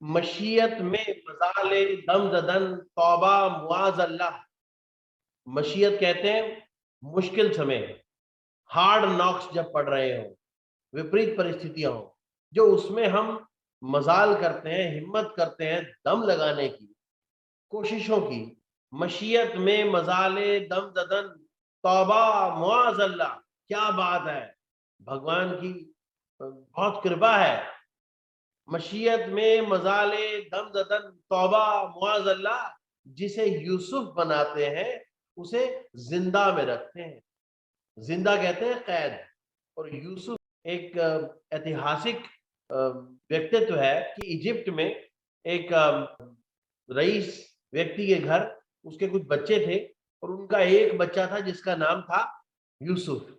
मशीयत में मजाले दम जदन तौबा मुआज अल्लाह। मशीयत कहते हैं मुश्किल समय, हार्ड नॉक्स जब पड़ रहे हो, विपरीत परिस्थितियां हो, जो उसमें हम मजाल करते हैं, हिम्मत करते हैं दम लगाने की, कोशिशों की। मशीयत में मजाले दम ददन तौबा मुआज अल्लाह। क्या बात है, भगवान की बहुत कृपा है। मशीयत में मजाले दम ददन तौबा मुआज अल्लाह, जिसे यूसुफ बनाते हैं उसे जिंदा में रखते हैं। जिंदा कहते हैं कैद। और यूसुफ एक ऐतिहासिक व्यक्तित्व है कि इजिप्ट में एक रईस व्यक्ति के घर उसके कुछ बच्चे थे और उनका एक बच्चा था जिसका नाम था यूसुफ।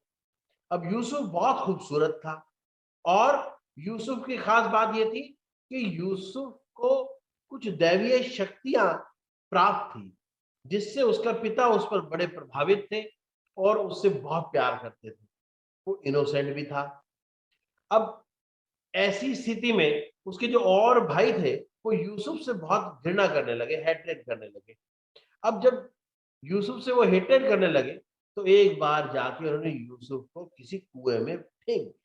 अब यूसुफ बहुत खूबसूरत था और यूसुफ की खास बात यह थी कि यूसुफ को कुछ दैवीय शक्तियां प्राप्त थी, जिससे उसका पिता उस पर बड़े प्रभावित थे और उससे बहुत प्यार करते थे। वो इनोसेंट भी था। अब ऐसी स्थिति में उसके जो और भाई थे वो यूसुफ से बहुत घृणा करने लगे, हेट्रेट करने लगे। अब जब यूसुफ से वो हेट्रेट करने लगे तो एक बार जाके उन्होंने यूसुफ को किसी कुएं में फेंक दिया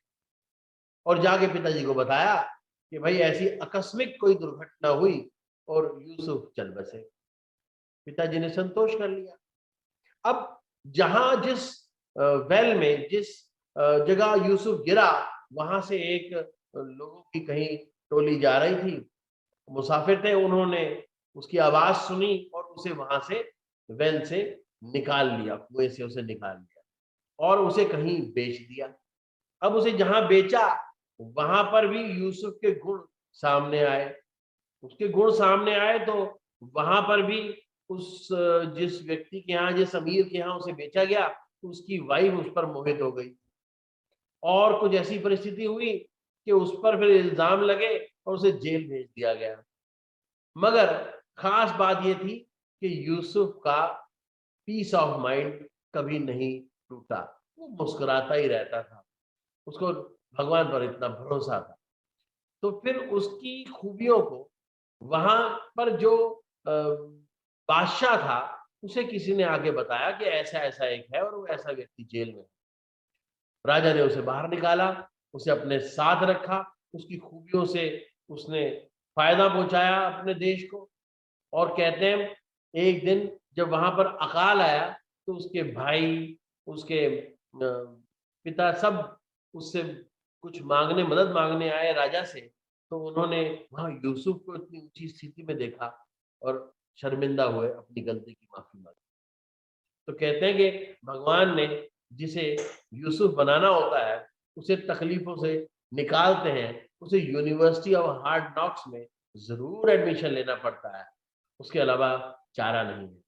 और जाके पिताजी को बताया कि भाई ऐसी आकस्मिक कोई दुर्घटना हुई और यूसुफ चल बसे। पिताजी ने संतोष कर लिया। अब जहां जिस वेल में जिस जगह यूसुफ गिरा वहां से एक लोगों की कहीं टोली जा रही थी, मुसाफिर थे, उन्होंने उसकी आवाज सुनी और उसे वहां से वेल से निकाल लिया, कुएं से उसे निकाल लिया और उसे कहीं बेच दिया। अब उसे जहां बेचा वहां पर भी यूसुफ के गुण सामने आए। उसके गुण सामने आए तो वहां पर भी उस जिस व्यक्ति के यहाँ, जिस अमीर के यहाँ उसे बेचा गया, उसकी वाइफ उस पर मोहित हो गई और कुछ ऐसी परिस्थिति हुई कि उस पर फिर इल्जाम लगे और उसे जेल भेज दिया गया। मगर खास बात यह थी कि यूसुफ का पीस ऑफ माइंड कभी नहीं टूटा। वो मुस्कुराता ही रहता था, उसको भगवान पर इतना भरोसा था। तो फिर उसकी खूबियों को वहां पर जो बादशाह था उसे किसी ने आगे बताया कि ऐसा ऐसा एक है और वो ऐसा व्यक्ति जेल में है। राजा ने उसे बाहर निकाला, उसे अपने साथ रखा, उसकी खूबियों से उसने फायदा पहुंचाया अपने देश को। और कहते हैं एक दिन जब वहां पर अकाल आया तो उसके भाई, उसके पिता सब उससे कुछ मांगने, मदद मांगने आए राजा से। तो उन्होंने वहां यूसुफ को इतनी ऊंची स्थिति में देखा और शर्मिंदा हुए, अपनी गलती की माफी मांगी। तो कहते हैं कि भगवान ने जिसे यूसुफ बनाना होता है उसे तकलीफों से निकालते हैं, उसे यूनिवर्सिटी ऑफ हार्ड नॉक्स में जरूर एडमिशन लेना पड़ता है, उसके अलावा चारा नहीं है।